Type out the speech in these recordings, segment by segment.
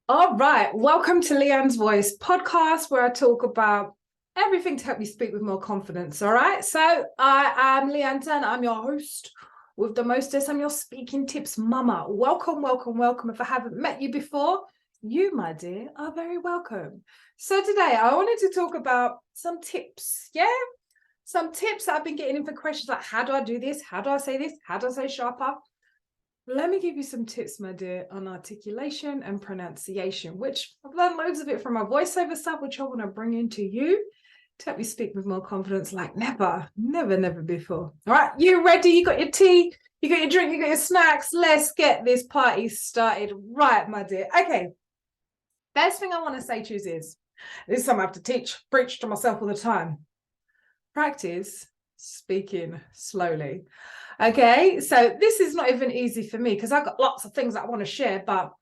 All right, welcome to Leighanne's Voice podcast, where I talk about everything to help you speak with more confidence. All right, so I am Leighanne, I'm your host with the mostest. I'm your speaking tips mama. Welcome, welcome, welcome. If I haven't met you before, you, my dear, are very welcome. So today I wanted to talk about some tips. Yeah, some tips that I've been getting in for questions like, how do I do this? How do I say this? How do I say sharper? Let me give you some tips, my dear, on articulation and pronunciation, which I've learned loads of it from my voiceover stuff, which I want to bring into you to help you speak with more confidence like never before. All right, you ready? You got your tea, you got your drink, you got your snacks. Let's get this party started. Right, my dear. Okay. First thing I want to say to you is, this is something I have to preach to myself all the time. Practice speaking slowly. Okay, so this is not even easy for me because I've got lots of things I want to share, but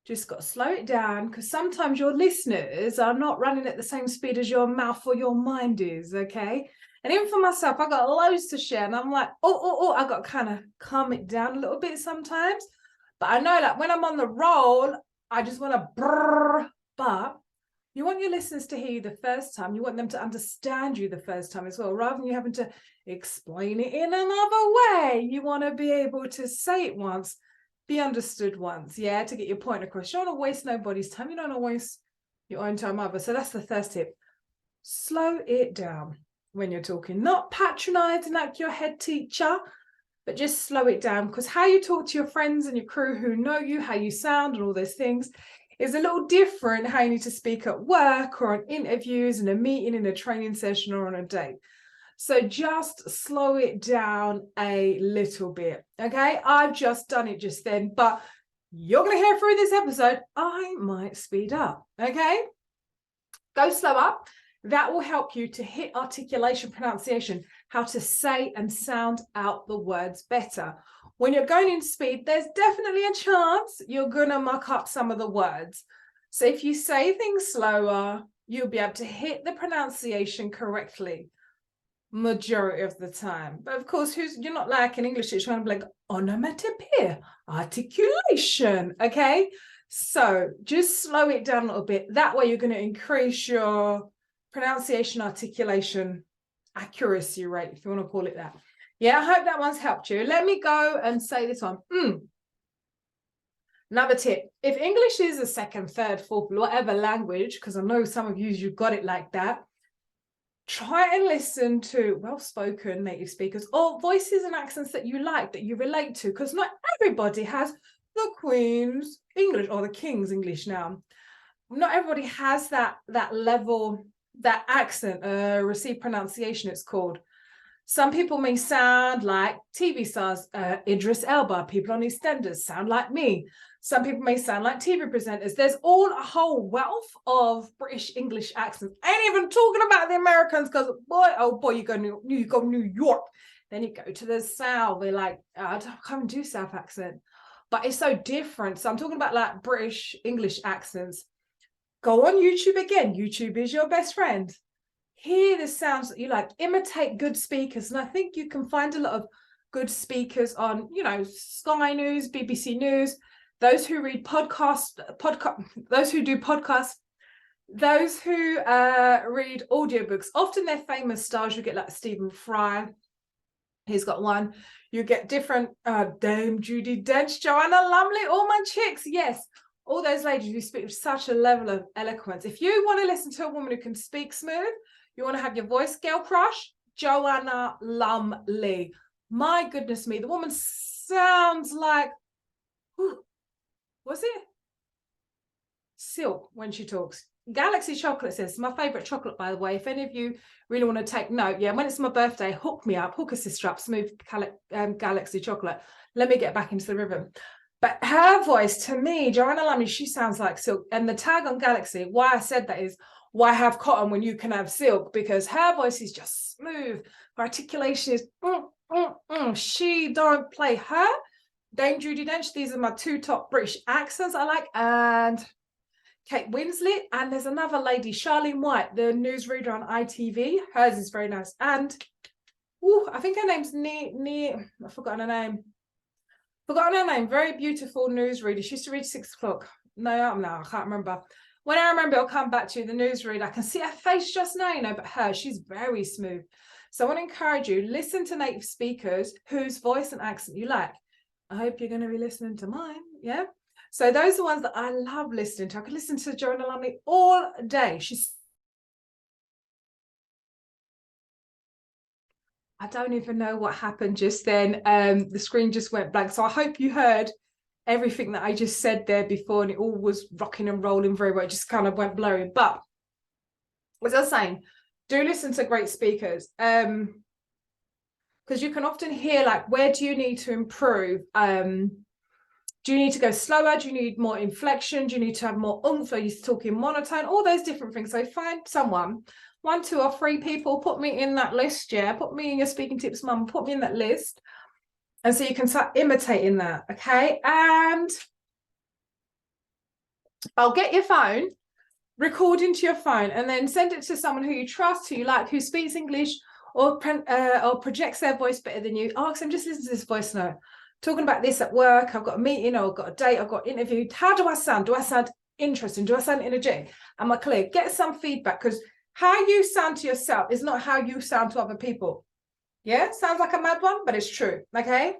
just got to slow it down because sometimes your listeners are not running at the same speed as your mouth or your mind is. Okay, and even for myself, I got loads to share, and I'm like, I got to kind of calm it down a little bit sometimes. But I know that when I'm on the roll, I just want to brrr, but you want your listeners to hear you the first time. You want them to understand you the first time as well, rather than you having to explain it in another way. You want to be able to say it once, be understood once, yeah, to get your point across. You don't want to waste nobody's time. You don't want to waste your own time either. So that's the first tip. Slow it down when you're talking. Not patronizing like your head teacher, but just slow it down, because how you talk to your friends and your crew who know you, how you sound and all those things is a little different how you need to speak at work or on interviews, in a meeting, in a training session, or on a date. So just slow it down a little bit. Okay, I've just done it just then, but you're going to hear through this episode, I might speed up. Okay, go slower. That will help you to hit articulation, pronunciation, how to say and sound out the words better. When you're going in speed, there's definitely a chance you're going to muck up some of the words. So if you say things slower, you'll be able to hit the pronunciation correctly majority of the time. But of course, you're not like in English, it's trying to be like onomatopoeia, articulation, okay? So just slow it down a little bit. That way you're going to increase your pronunciation, articulation, accuracy rate, if you want to call it that. Yeah, I hope that one's helped you. Let me go and say this one. Another tip. If English is a second, third, fourth, whatever language, because I know some of you've got it like that, try and listen to well-spoken native speakers or voices and accents that you like, that you relate to, because not everybody has the Queen's English or the King's English now. Not everybody has that level, that accent, received pronunciation it's called. Some people may sound like TV stars, Idris Elba. People on EastEnders sound like me. Some people may sound like TV presenters. There's all a whole wealth of British English accents. I ain't even talking about the Americans, because you go New York, then you go to the South. They're like, I can't do South accent, but it's so different. So I'm talking about like British English accents. Go on YouTube again. YouTube is your best friend. Hear the sounds that you like, imitate good speakers. And I think you can find a lot of good speakers on, Sky News, BBC News, those who read podcasts, those who do podcasts, those who read audiobooks. Often they're famous stars. You get like Stephen Fry. He's got one. You get different Dame Judi Dench, Joanna Lumley, all my chicks. Yes, all those ladies who speak with such a level of eloquence. If you want to listen to a woman who can speak smooth, you want to have your voice girl crush, Joanna Lumley. My goodness me, the woman sounds like, was it? Silk when she talks. Galaxy chocolate says, my favorite chocolate, by the way. If any of you really want to take note, yeah, when it's my birthday, hook me up, hook a sister up, smooth Galaxy chocolate. Let me get back into the rhythm. But her voice, to me, Joanna Lumley, she sounds like silk. And the tag on Galaxy, why I said that is, why have cotton when you can have silk? Because her voice is just smooth. Her articulation is, she don't play. Her, Dame Judi Dench, these are my two top British accents I like, and Kate Winslet, and there's another lady, Charlene White, the newsreader on ITV. Hers is very nice. And I think her name's I've forgotten her name. Very beautiful newsreader. She used to read 6 o'clock. I can't remember. When I remember, it'll come back to the newsread. I can see her face just now, you know, but she's very smooth. So I want to encourage you, listen to native speakers whose voice and accent you like. I hope you're going to be listening to mine, yeah? So those are the ones that I love listening to. I could listen to Joanna Lumley all day. I don't even know what happened just then. The screen just went blank. So I hope you heard everything that I just said there before, and it all was rocking and rolling very well. It just kind of went blurry. But as I was saying, do listen to great speakers. Because you can often hear, like, where do you need to improve? Do you need to go slower? Do you need more inflection? Do you need to have more oomph? Are you talking monotone? All those different things. So find someone, 1, 2, or 3 people, put me in that list, yeah? Put me in your Speaking Tips Mum, put me in that list. And so you can start imitating that, okay? And I'll get your phone, record into your phone, and then send it to someone who you trust, who you like, who speaks English or projects their voice better than you. Ask them, just listen to this voice note. Talking about this at work, I've got a meeting, or I've got a date, I've got interviewed. How do I sound? Do I sound interesting? Do I sound energetic? Am I clear? Get some feedback, because how you sound to yourself is not how you sound to other people. Yeah, sounds like a mad one, but it's true, okay?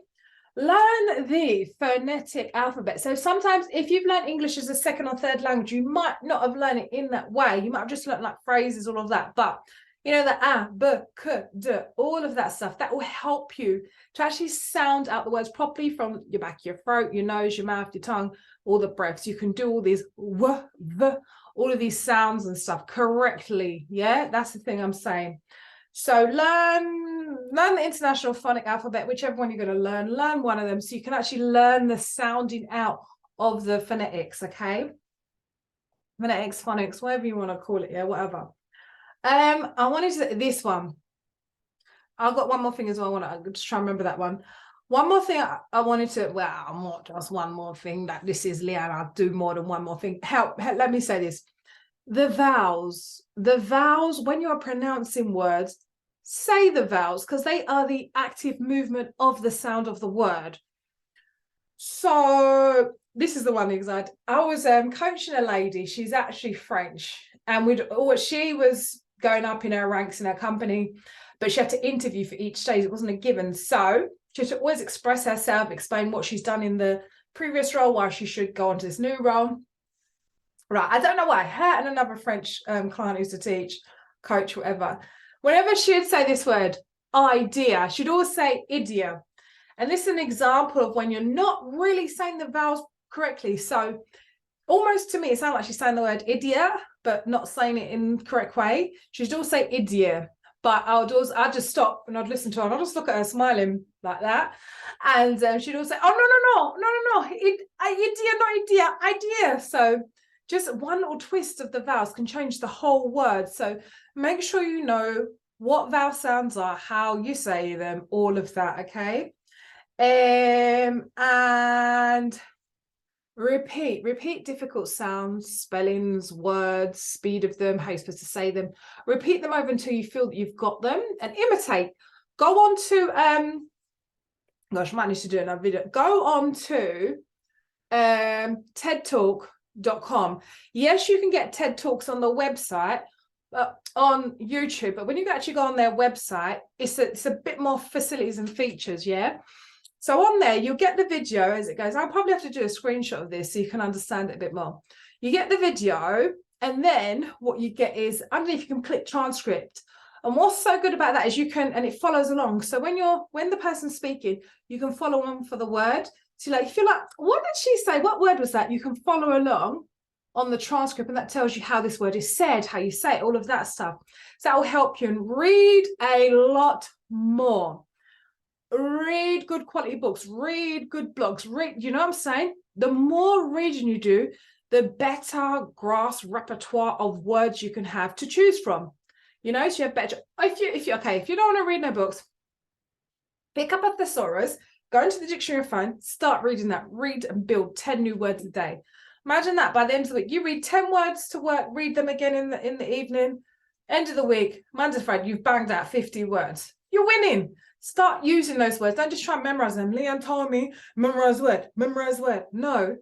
Learn the phonetic alphabet. So sometimes if you've learned English as a second or third language, you might not have learned it in that way. You might have just learned like phrases, all of that. But you know, the a, b, k, d, all of that stuff, that will help you to actually sound out the words properly from your back of your throat, your nose, your mouth, your tongue, all the breaths. You can do all these w, v, all of these sounds and stuff correctly. Yeah, that's the thing I'm saying. So learn the International Phonic Alphabet, whichever one you're going to learn one of them, so you can actually learn the sounding out of the phonetics, okay? Phonetics, phonics, whatever you want to call it, yeah, whatever. I wanted to, this one. I've got one more thing as well. I want to just try and remember that one. One more thing I wanted to, well, not just one more thing, that this is Leighanne, I'll do more than one more thing. Let me say this. The vowels, when you're pronouncing words, say the vowels, because they are the active movement of the sound of the word. So this is the one thing I was coaching a lady. She's actually French, and she was going up in her ranks in her company, but she had to interview for each stage. It wasn't a given. So she had to always express herself, explain what she's done in the previous role, why she should go on to this new role. Right, I don't know why. Her and another French client who used to teach, coach, whatever. Whenever she would say this word, idea, she'd always say idia. And this is an example of when you're not really saying the vowels correctly. So almost to me, it sounds like she's saying the word idia, but not saying it in the correct way. She'd always say idia. But I'd just stop and I'd listen to her and I'd just look at her smiling like that. And she'd always say, oh, no, idia, not idia, idea. So just one little twist of the vowels can change the whole word. So make sure you know what vowel sounds are, how you say them, all of that, okay? And repeat difficult sounds, spellings, words, speed of them, how you're supposed to say them. Repeat them over until you feel that you've got them, and imitate. Go on to gosh, I might need to do another video. Go on to TEDtalk.com. Yes, you can get TED Talks on the website, on YouTube, but when you actually go on their website, it's a bit more facilities and features, yeah? So on there, you'll get the video as it goes. I'll probably have to do a screenshot of this so you can understand it a bit more. You get the video, and then what you get is underneath you can click transcript. And what's so good about that is you can, and it follows along. So when the person's speaking, you can follow on for the word. So like, if you're like, what did she say? What word was that? You can follow along on the transcript, and that tells you how this word is said, how you say it, all of that stuff. So that will help you, and read a lot more. Read good quality books, read good blogs, you know what I'm saying? The more reading you do, the better grasp repertoire of words you can have to choose from. You know, so you have better, if you don't want to read no books, pick up a thesaurus, go into the dictionary on your phone, start reading that, read and build 10 new words a day. Imagine that by the end of the week, you read 10 words to work, read them again in the evening, end of the week, Monday to Friday, you've banged out 50 words. You're winning. Start using those words. Don't just try and memorize them. Leighanne told me, memorize word. No,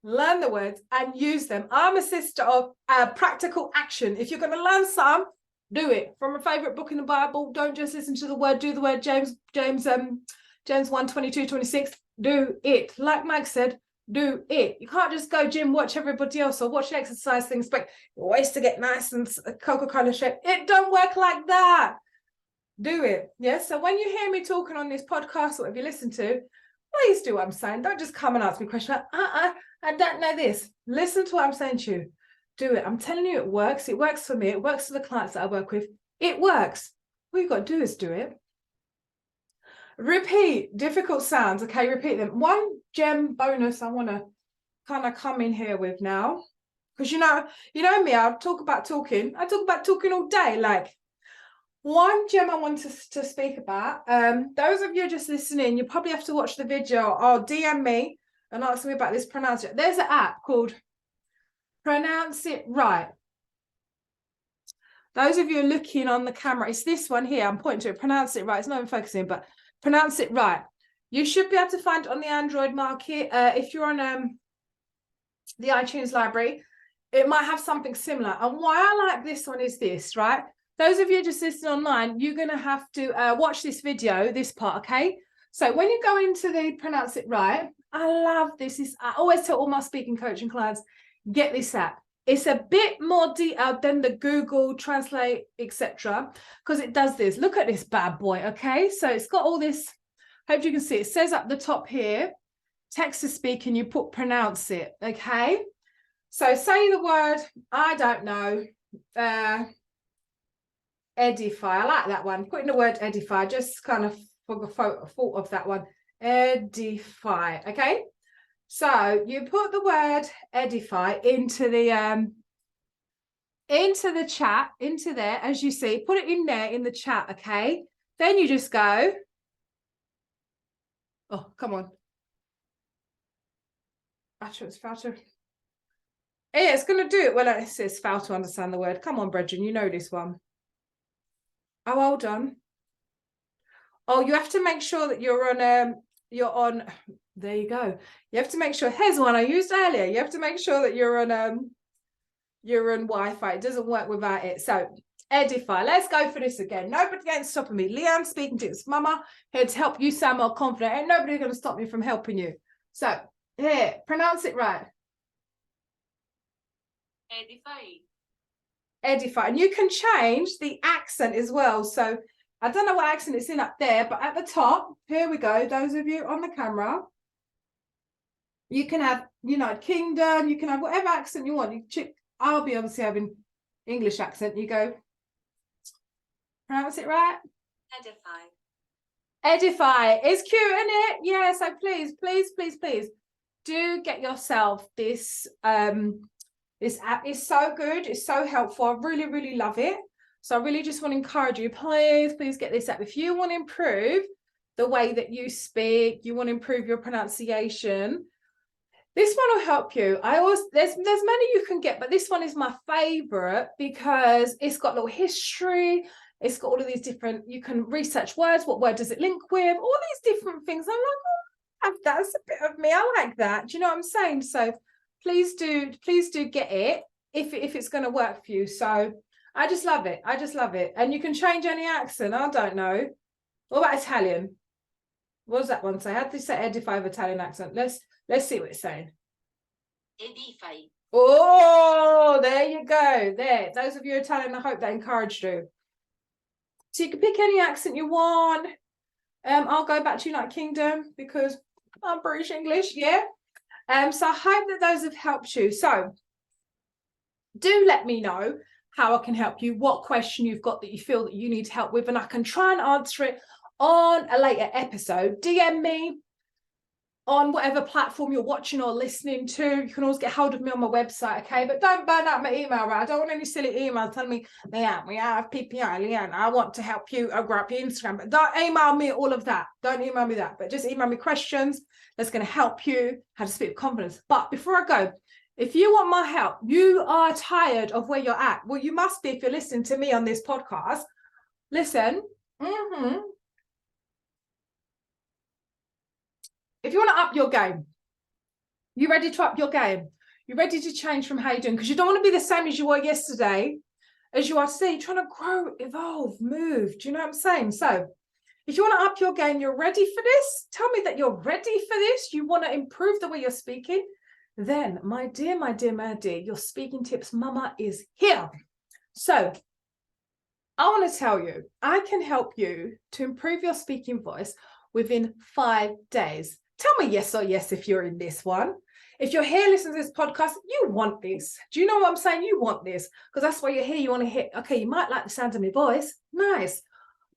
learn the words and use them. I'm a sister of practical action. If you're going to learn some, do it. From a favorite book in the Bible, don't just listen to the word, do the word. James 1:22-26, do it. Like Mike said, do it. You can't just go gym, watch everybody else, or watch exercise things, but your waist to get nice and Coca-Cola shape. It don't work like that. Do it. Yeah. So when you hear me talking on this podcast, or if you listen to, please do what I'm saying. Don't just come and ask me a question. I don't know this. Listen to what I'm saying to you. Do it. I'm telling you, it works. It works for me. It works for the clients that I work with. It works. All you've got to do is do it. Repeat difficult sounds. Okay, repeat them. One gem bonus I want to kind of come in here with now, because you know me. I talk about talking all day. Like, one gem I want to speak about. Those of you just listening, you probably have to watch the video or DM me and ask me about this pronunciation. There's an app called Pronounce It Right. Those of you looking on the camera, it's this one here. I'm pointing to it. Pronounce It Right. It's not even focusing, but Pronounce It Right. You should be able to find it on the Android market. If you're on the iTunes library, it might have something similar. And why I like this one is this, right? Those of you just listening online, you're going to have to watch this video, this part, okay? So when you go into the Pronounce It Right, I love this. I always tell all my speaking coaching clients, get this app. It's a bit more detailed than the Google Translate, etc., because it does this. Look at this bad boy, okay? So it's got all this, hope you can see, it says up the top here, text to speak, and you put pronounce it, okay? So say the word, I don't know, edify. I like that one. Putting the word edify, just kind of thought of that one. Edify, okay? So you put the word edify into the chat, into there, as you see. Put it in there in the chat, okay? Then you just go. Oh, come on. It's faster. Yeah, it's going to do it. Well, it says fail to understand the word. Come on, Brethren, you know this one. Oh, well done. Oh, you have to make sure that you're on, there you go. You have to make sure, here's one I used earlier. You have to make sure that you're on Wi-Fi. It doesn't work without it. So edify. Let's go for this again. Nobody ain't stopping me. Leighanne speaking to its mama, here to help you sound more confident. Ain't nobody going to stop me from helping you. So here, pronounce it right. Edify. Edify. And you can change the accent as well. So I don't know what accent it's in up there, but at the top, here we go. Those of you on the camera, you can have United Kingdom, you can have whatever accent you want. I'll be obviously having English accent. You go, pronounce it right. Edify. Edify. It's cute, isn't it? Yeah, so please do get yourself this. This app is so good. It's so helpful. I really love it. So I really just want to encourage you, please get this app. If you want to improve the way that you speak, you want to improve your pronunciation, this one will help you. There's many you can get, but this one is my favorite because it's got a little history. It's got all of these different, you can research words. What word does it link with? All these different things. I'm like, oh, that's a bit of me. I like that. Do you know what I'm saying? So please do get it if it's going to work for you. So I just love it. And you can change any accent. I don't know. What about Italian? What does that one say? How do you say edify with Italian accent? Let's see what it's saying. Edify. Oh, there you go. There. Those of you Italian, I hope that encouraged you. So you can pick any accent you want. I'll go back to United Kingdom because I'm British English, yeah. So I hope that those have helped you. So do let me know how I can help you, what question you've got that you feel that you need help with, and I can try and answer it on a later episode. DM me on whatever platform you're watching or listening to. You can always get hold of me on my website, okay? But don't burn out my email, right? I don't want any silly email telling me, Leighanne, we have PPI, Leighanne, I want to help you grow up your Instagram. But don't email me all of that. Don't email me that. But just email me questions that's going to help you how to speak with confidence. But before I go, if you want my help, you are tired of where you're at. Well, you must be if you're listening to me on this podcast. Listen. If you want to up your game, You ready to up your game? You ready to change from how you're doing? Because you don't want to be the same as you were yesterday, as you are today. You're trying to grow, evolve, move. Do you know what I'm saying? So if you want to up your game, you're ready for this. Tell me that you're ready for this. You want to improve the way you're speaking. Then, my dear, my dear, my dear, your speaking tips mama is here. So I want to tell you, I can help you to improve your speaking voice within 5 days. Tell me yes or yes if you're in this one. If you're here listening to this podcast, you want this. Do you know what I'm saying? You want this because that's why you're here. You want to hear, okay, you might like the sound of my voice. Nice.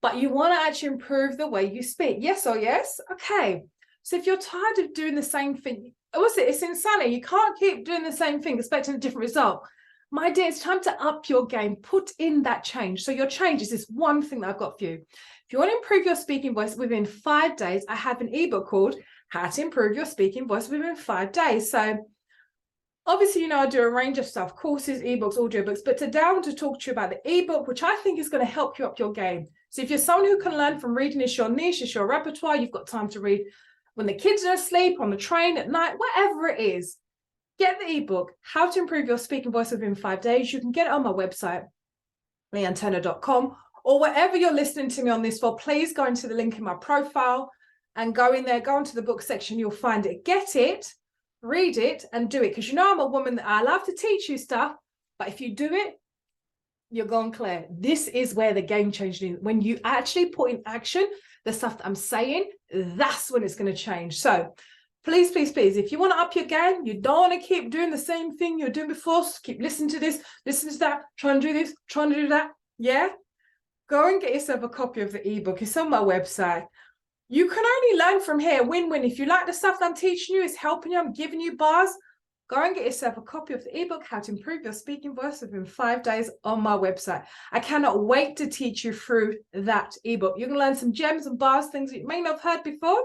But you want to actually improve the way you speak. Yes or yes? Okay. So if you're tired of doing the same thing, it's insanity. You can't keep doing the same thing, expecting a different result. My dear, it's time to up your game. Put in that change. So your change is this one thing that I've got for you. If you want to improve your speaking voice within 5 days, I have an ebook called How to Improve Your Speaking Voice Within 5 Days. So obviously, you know, I do a range of stuff, courses, ebooks, audiobooks, but today I want to talk to you about the ebook, which I think is going to help you up your game. So if you're someone who can learn from reading, it's your niche, it's your repertoire, you've got time to read when the kids are asleep, on the train, at night, whatever it is, get the ebook, How to Improve Your Speaking Voice Within 5 Days. You can get it on my website, leighanneturner.com, or wherever you're listening to me on this for, please go into the link in my profile and go in there, go into the book section, you'll find it. Get it, read it, and do it. Because you know I'm a woman that I love to teach you stuff, but if you do it, you're gone clear. This is where the game changing is. When you actually put in action the stuff that I'm saying, that's when it's going to change. So please, please, please, if you want to up your game, you don't want to keep doing the same thing you're doing before. So keep listening to this, listen to that, trying to do this, trying to do that. Yeah. Go and get yourself a copy of the ebook. It's on my website. You can only learn from here. Win-win. If you like the stuff that I'm teaching you, it's helping you, I'm giving you bars, go and get yourself a copy of the ebook, How to Improve Your Speaking Voice Within 5 Days on my website. I cannot wait to teach you through that ebook. You're going to learn some gems and bars, things that you may not have heard before.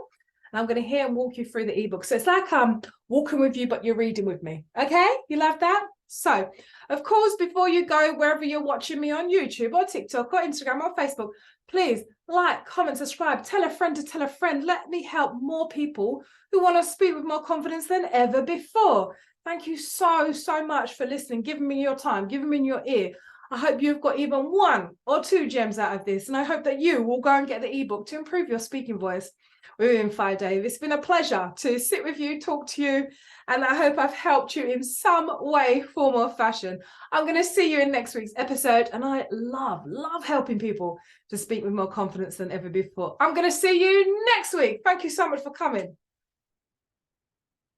And I'm going to hear and walk you through the ebook. So it's like I'm walking with you, but you're reading with me. Okay? You love that? So, of course, before you go, wherever you're watching me on YouTube or TikTok or Instagram or Facebook, please like, comment, subscribe, tell a friend to tell a friend. Let me help more people who want to speak with more confidence than ever before. Thank you so, so much for listening, giving me your time, giving me your ear. I hope you've got even 1 or 2 gems out of this. And I hope that you will go and get the ebook to improve your speaking voice within 5 days. It's been a pleasure to sit with you, talk to you, and I hope I've helped you in some way, form, or fashion. I'm going to see you in next week's episode, and I love helping people to speak with more confidence than ever before. I'm going to see you next week. Thank you so much for coming.